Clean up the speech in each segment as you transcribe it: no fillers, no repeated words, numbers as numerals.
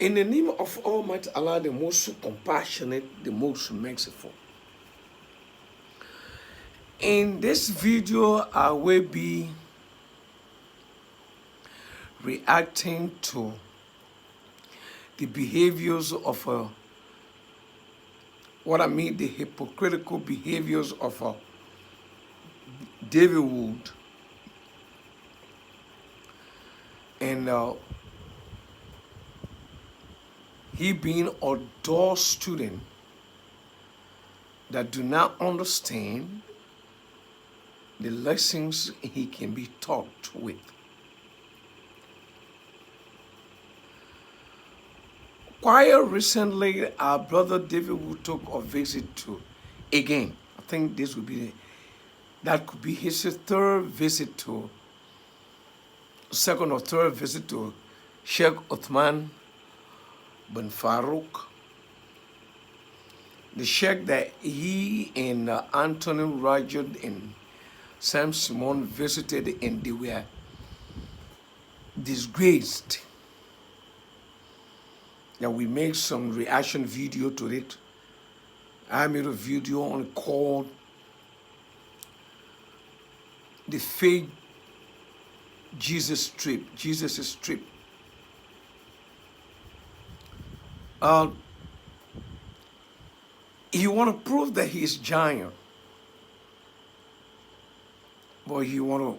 In the name of Almighty Allah, the most compassionate, the most merciful. In this video, I will be reacting to the behaviors of the hypocritical behaviors of David Wood. And he being a dull student that do not understand the lessons he can be taught with. Quite recently, our brother David Wood took a visit to, again, I think this would be, that could be his third visit to, second or third visit to Shaykh Uthman bin Faroog, the sheikh that he and Anthony Rajad and Sam Simon visited, and they were disgraced. That we made some reaction video to it. I made a video on called the fake Jesus trip, Jesus' trip. He want to prove that he is giant, but he want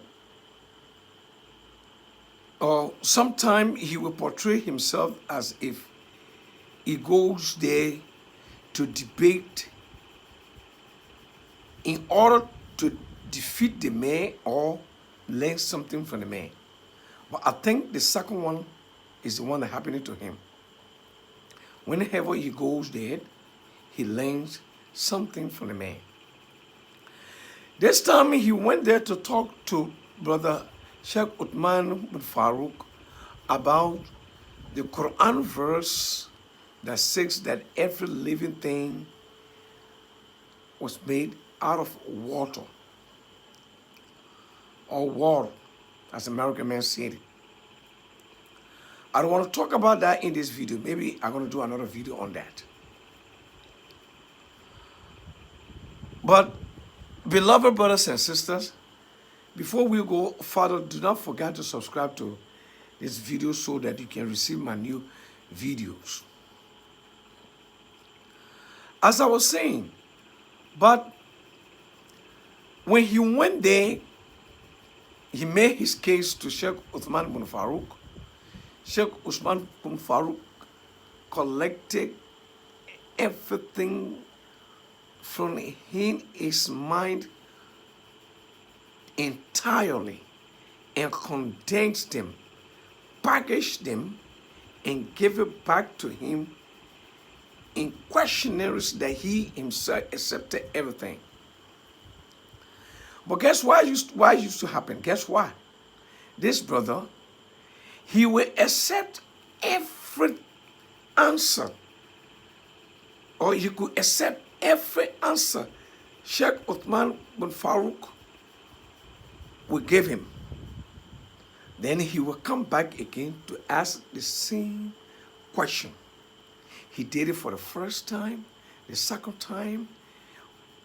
to. Sometimes he will portray himself as if he goes there to debate in order to defeat the man or learn something from the man. But I think the second one is the one that happening to him. Whenever he goes there, he learns something from the man. This time he went there to talk to brother Shaykh Uthman bin Faroog about the Quran verse that says that every living thing was made out of water, or water, as American man said it. I don't want to talk about that in this video. Maybe I'm going to do another video on that. But, beloved brothers and sisters, before we go further, do not forget to subscribe to this video so that you can receive my new videos. As I was saying, but when he went there, he made his case to Shaykh Uthman bin Faroog. Shaykh Uthman bin Faroog collected everything from his mind entirely and condensed them, packaged them, and gave it back to him in questionnaires that he himself accepted everything. But guess why it used to happen? Guess why? This brother, he will accept every answer, or he could accept every answer Shaykh Uthman bin Faroog will give him. Then he will come back again to ask the same question. He did it for the first time, the second time,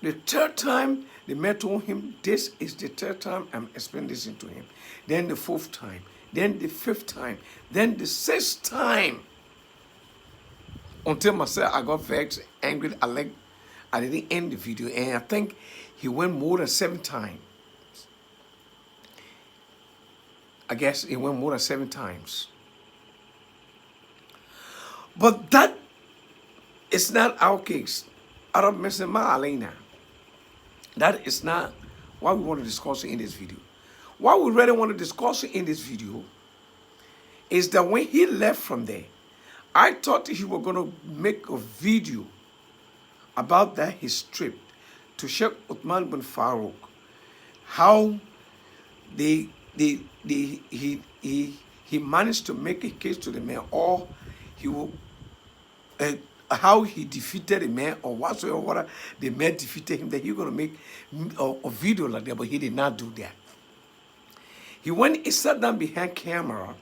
the third time. The man told him, this is the third time I'm explaining this to him. Then the fourth time, then the fifth time, then the sixth time. Until myself, I got vexed, angry, I didn't end the video, and I think he went more than 7 times. I guess he went more than 7 times. But that is not our case. Arab Mesema Alena. That is not what we want to discuss in this video. What we really want to discuss in this video is that when he left from there, I thought he was going to make a video about that his trip to Shaykh Uthman bin Faroog, how he managed to make a case to the man, or he will how he defeated the man, or whatsoever the man defeated him, that he going to make a video like that, but he did not do that. He sat down behind camera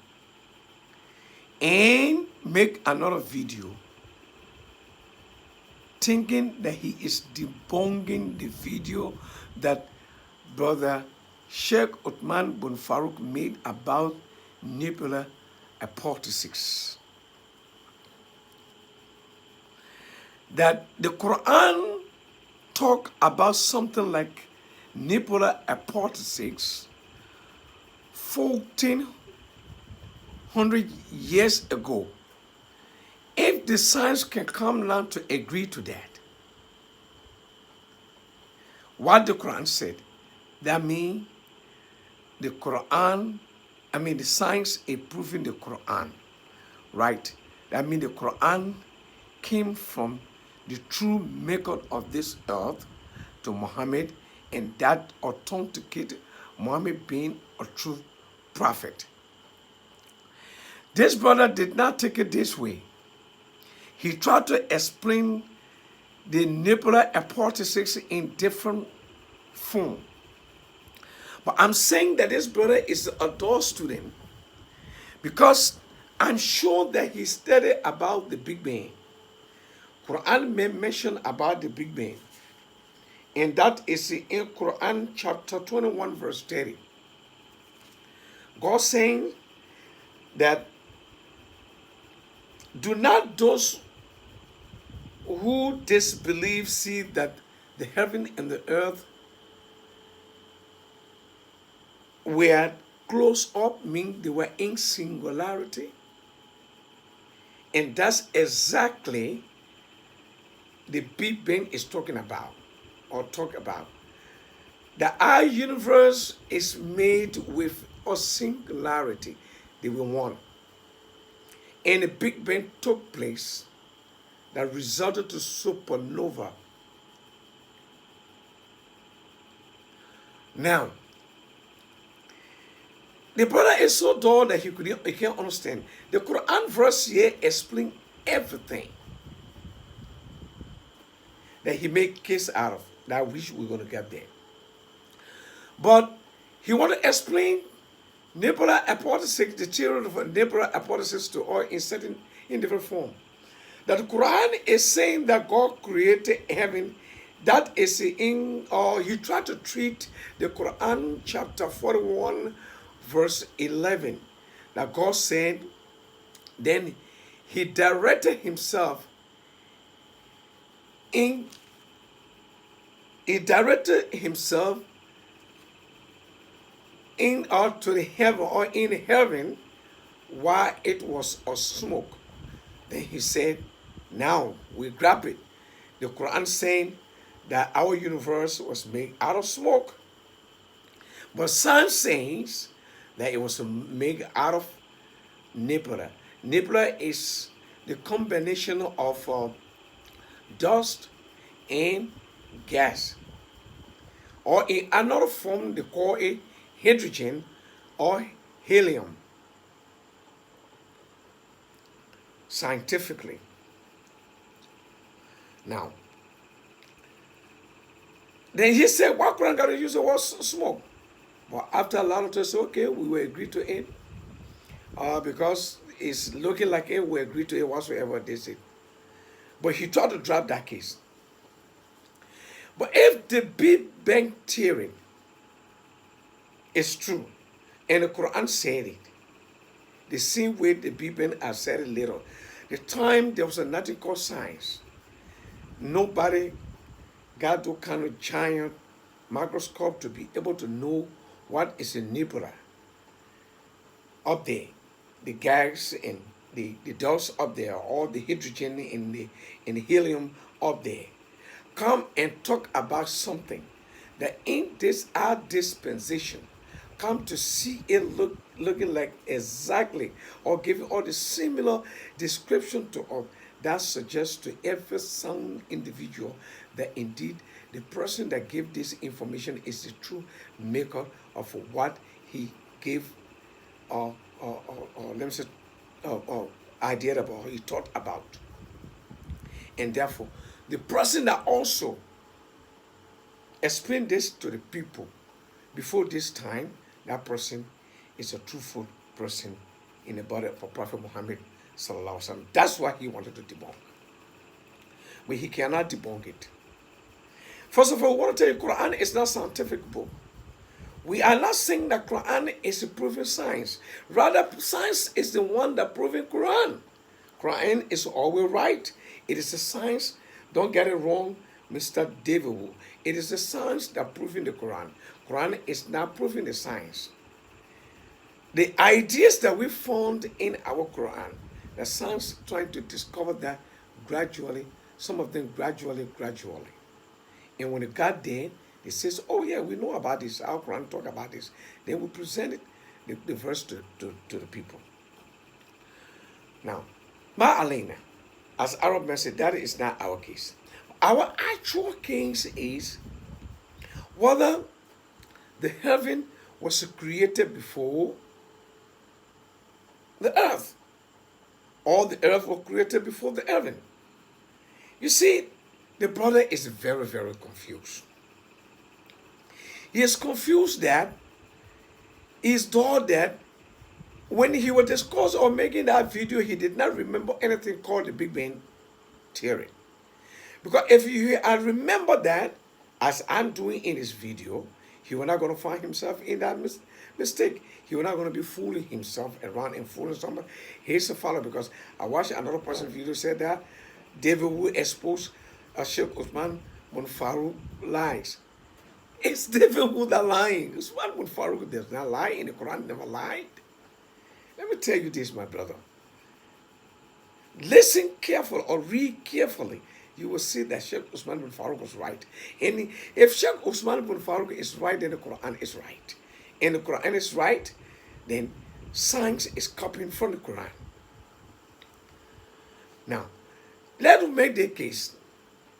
and make another video thinking that he is debunking the video that brother Shaykh Uthman bin Faroog made about nuclear apotheosis. That the Quran talk about something like nuclear apotheosis 1400 years ago. If the science can come down to agree to that, what the Quran said, that means the science is proving the Quran, right? That means the Quran came from the true maker of this earth to Muhammad, and that authenticated Muhammad being a true prophet. This brother did not take it this way. He tried to explain the nuclear apotheosis in different form. But I'm saying that this brother is an adult student because I'm sure that he studied about the Big Bang. Quran may mention about the Big Bang. And that is in Quran chapter 21 verse 30. God saying that do not those who disbelieve see that the heaven and the earth were close up, mean they were in singularity? And that's exactly the Big Bang is talking about, or talk about. That our universe is made with a singularity. They were one. And the Big Bang took place that resulted to supernova. Now, the brother is so dull that he can't understand. The Quran verse here explains everything that he made case out of. That I wish we were going to get there. But he want to explain nuclear apotheosis, the theory of nuclear apotheosis to all in different form. That the Quran is saying that God created heaven. That is he tried to treat the Quran chapter 41 verse 11. That God said, then he directed himself in or to the heaven or in heaven while it was a smoke. Then he said, now we grab it. The Quran saying that our universe was made out of smoke. But science says that it was made out of nebula. Nebula is the combination of dust and gas. Or in another form, they call it hydrogen or helium. Scientifically. Now, then he said, why couldn't God use the word smoke? But after a lot of time, said, okay, we will agree to it. Because it's looking like it, we agree to it whatsoever they said. But he tried to drop that case. But if the Big Bang theory is true, and the Quran said it, the same way the Big Bang has said it later, the time there was nothing called science, nobody got that kind of giant microscope to be able to know what is a nebula up there, the gas and the dust up there, or the hydrogen and the helium up there. Come and talk about something that in this our dispensation, come to see it looking like exactly, or giving all the similar description to us, that suggests to every sound individual that indeed the person that gave this information is the true maker of what he gave, or let me say, idea about, he thought about. And therefore, the person that also explained this to the people before this time, that person is a truthful person in the body of Prophet Muhammad sallallahu alaihi wasallam. That's what he wanted to debunk. But he cannot debunk it. First of all, I want to tell you, Quran is not a scientific book. We are not saying that Quran is proving science. Rather, science is the one that proving Quran. Quran is always right. It is a science. Don't get it wrong, Mr. David Wu. It is the science that proving the Quran. Quran is not proving the science. The ideas that we found in our Quran, the science trying to discover that gradually, some of them gradually. And when it got there, it says, oh yeah, we know about this. Our Quran talk about this. Then we present it, the verse to the people. Now, Ma'alena, as Arab men say, that is not our case. Our actual case is whether the heaven was created before the earth, or the earth was created before the heaven. You see, the brother is very, very confused. He is confused that he thought that when he was discussing or making that video, he did not remember anything called the Big Bang Theory. Because if you had remembered that, as I'm doing in this video, he was not going to find himself in that mistake. He was not going to be fooling himself around and fooling somebody. He's a follower, because I watched another person's video said that David will expose Shaykh Uthman bin Faroog lies. It's David who that lying. Uthman bin Faroog does not lie in the Quran, never lied. Let me tell you this, my brother. Listen carefully or read carefully. You will see that Shaykh Uthman bin Faroog was right. And if Shaykh Uthman bin Faroog is right, then the Quran is right. And the Quran is right, then science is copying from the Quran. Now, let us make the case.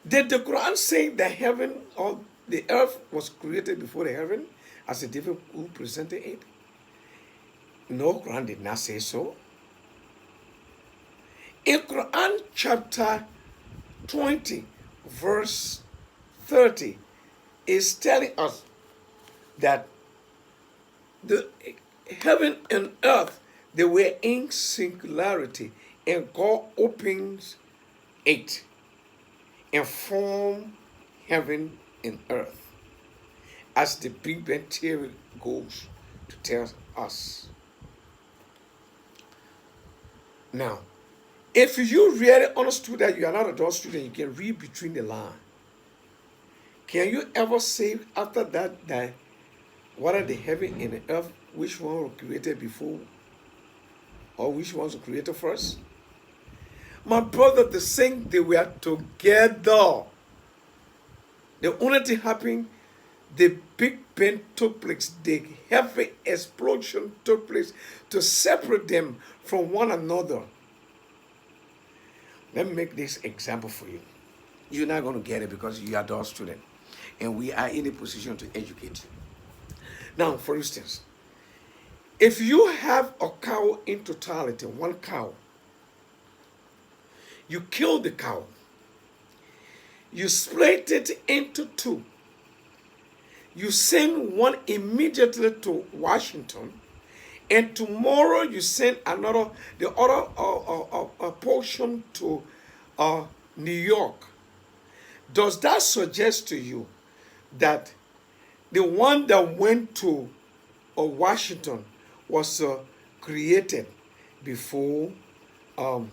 Did the Quran say that heaven or the earth was created before the heaven, as the David who presented it? No, Quran did not say so. In Quran chapter 20, verse 30, is telling us that the heaven and earth, they were in singularity, and God opens it and formed heaven and earth, as the Big Bang Theory goes to tell us. Now, if you really understood that you are not a adult student, you can read between the lines. Can you ever say after that that what are the heaven and the earth, which one was created before, or which ones were created first? My brother, the same, they were together. The only thing happened, the Big Bang took place, the heavy explosion took place to separate them from one another. Let me make this example for you. You're not going to get it because you are adult student, and we are in a position to educate you. Now, for instance, if you have a cow in totality, one cow, you kill the cow, you split it into two, you send one immediately to Washington, and tomorrow you send the other portion to New York. Does that suggest to you that the one that went to Washington was created before, how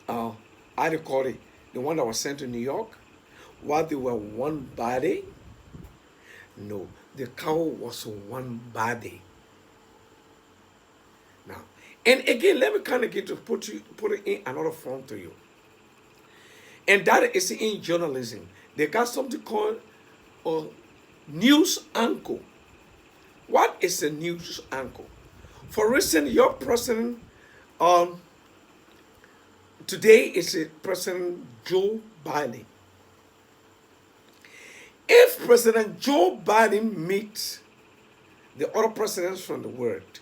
do you call it, the one that was sent to New York, while they were one body? No, the cow was one body. Now, and again, let me kind of get to put it in another form to you. And that is in journalism. They got something called a news anchor. What is a news anchor? For instance, your president today is President Joe Biden. If President Joe Biden meets the other presidents from the world,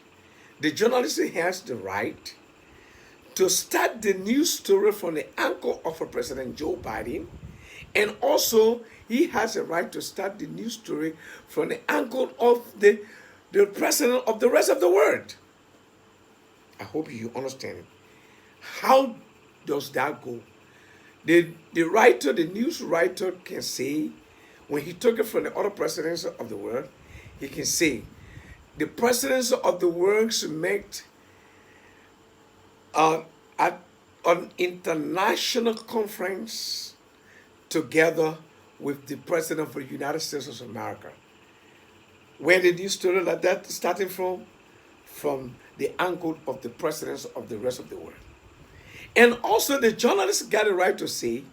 the journalist has the right to start the news story from the angle of a President Joe Biden, and also he has a right to start the news story from the angle of the president of the rest of the world. I hope you understand it. How does that go? The writer, the news writer can say, when he took it from the other presidents of the world, he can say, the presidents of the world met at an international conference together with the president of the United States of America. Where did you story like that starting from? From the angle of the presidents of the rest of the world. And also the journalists got it right to say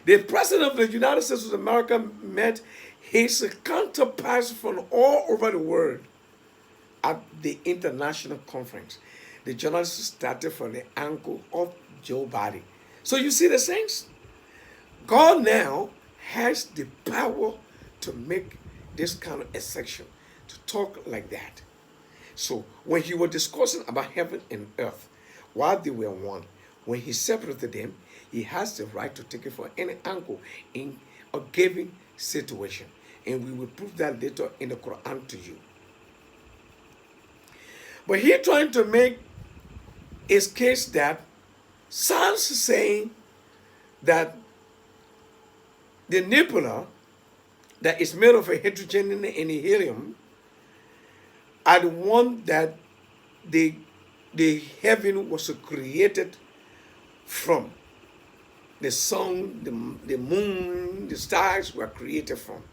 the president of the United States of America met his counterparts from all over the world at the international conference. The journalists started from the angle of Joe Biden. So you see the things? God now has the power to make this kind of exception, to talk like that. So when he was discussing about heaven and earth, while they were one, when he separated them, he has the right to take it from any angle in a given situation. And we will prove that later in the Quran to you. But he trying to make his case that sounds saying that the nebula that is made of a hydrogen and a helium are the one that the heaven was created from. The sun, the moon, the stars were created from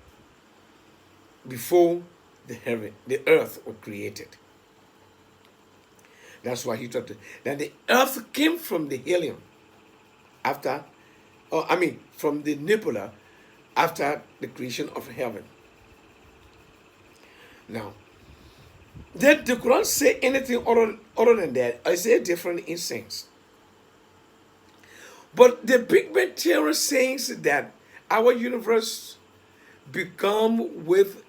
before the earth was created. That's why he talked that the earth came from the helium from the nebula after the creation of heaven. Now, did the Quran say anything other than that? I say different in sense. But the Big Bang Theory says that our universe began with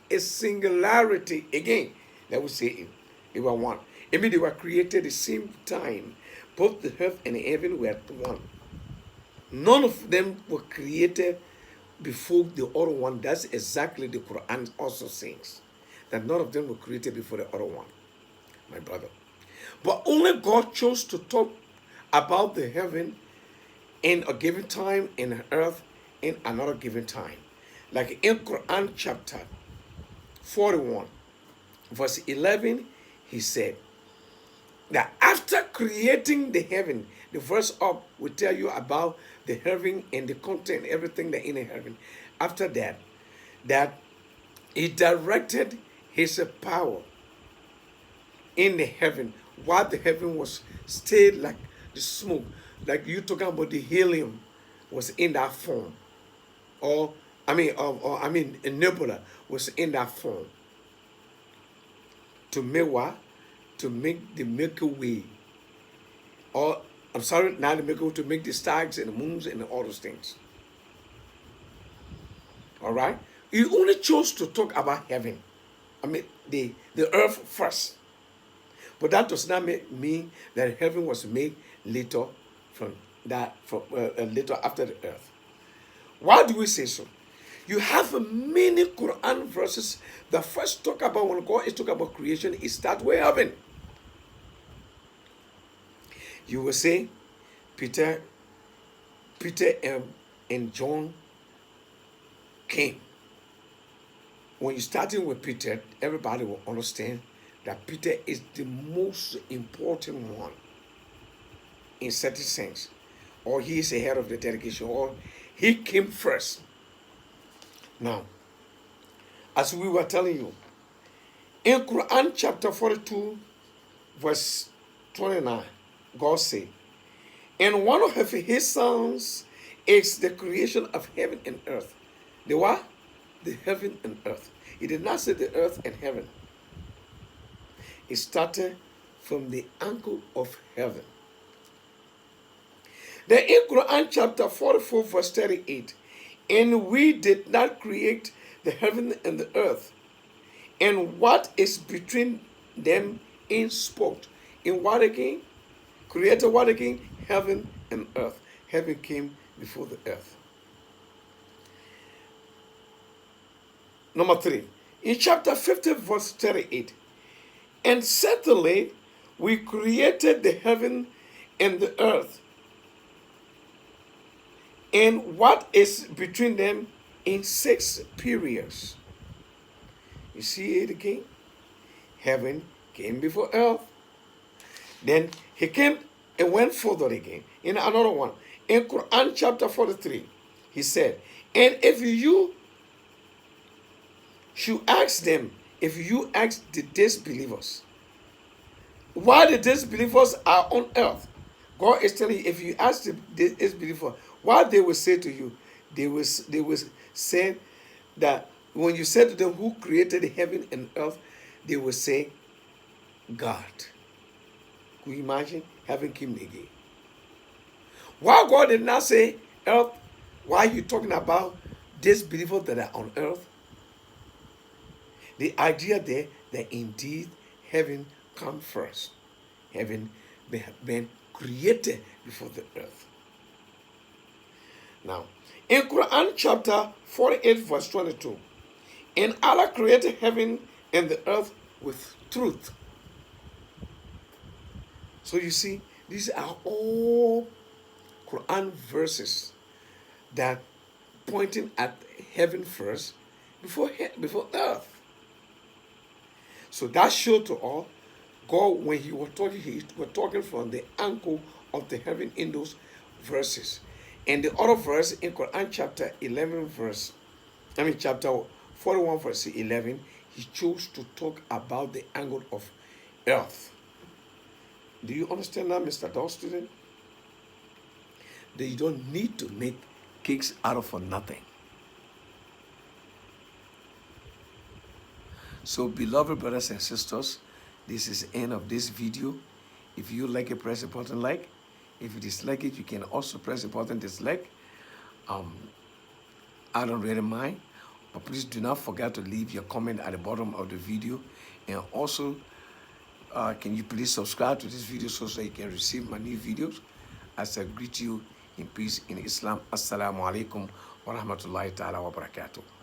a singularity. Again, that we say it. They were one. I mean, they were created at the same time. Both the earth and the heaven were one. None of them were created before the other one. That's exactly the Quran also says. That none of them were created before the other one, my brother. But only God chose to talk about the heaven in a given time and the earth in another given time. Like in Quran chapter 41, verse 11, he said that after creating the heaven, the verse up will tell you about the heaven and the content, everything that in the heaven. After that he directed his power in the heaven, while the heaven was stayed like the smoke, like you talking about the helium was in that form, a nebula was in that form to make what? To make the Milky Way, not the Milky Way, to make the stars and the moons and all those things. All right, he only chose to talk about heaven. The earth first. But that does not mean that heaven was made later later after the earth. Why do we say so? You have many Quran verses that first talk about when God is talking about creation, it starts with heaven. You will say Peter and John came. When you're starting with Peter, everybody will understand that Peter is the most important one in certain sense. Or he is the head of the delegation, or he came first. Now, as we were telling you, in Quran chapter 42, verse 29, God said, and one of his sons is the creation of heaven and earth. The what? The heaven and earth. He did not say the earth and heaven. It started from the angle of heaven. Then in Quran chapter 44, verse 38, and we did not create the heaven and the earth, and what is between them in sport. In what again? Created what again? Heaven and earth. Heaven came before the earth. Number 3, in chapter 50, verse 38, and certainly we created the heaven and the earth, and what is between them in 6 periods. You see it again? Heaven came before earth. Then he came and went further again. In another one, in Quran chapter 43, he said, and if you should ask them, if you ask the disbelievers, why the disbelievers are on earth, God is telling you, if you ask the disbelievers, what they will say to you, they will say that when you say to them, who created heaven and earth, they will say, God. Can you imagine? Heaven came again. Why God did not say earth? Why are you talking about disbelievers that are on earth? The idea there that indeed heaven come first. Heaven been created before the earth. Now, in Quran chapter 48 verse 22, and Allah created heaven and the earth with truth. So you see, these are all Quran verses that pointing at heaven first before earth. So that showed to all, God, when he was talking from the angle of the heaven in those verses. And the other verse in Quran chapter 11 chapter 41 verse 11, he chose to talk about the angle of earth. Do you understand that, Mr. Dog student? That you don't need to make cakes out of for nothing. So, beloved brothers and sisters, this is the end of this video. If you like it, press the button like. If you dislike it, you can also press the button dislike. I don't really mind. But please do not forget to leave your comment at the bottom of the video. And also, can you please subscribe to this video so that you can receive my new videos? As I greet you in peace in Islam. Assalamu alaikum wa rahmatullahi ta'ala wa barakatuh.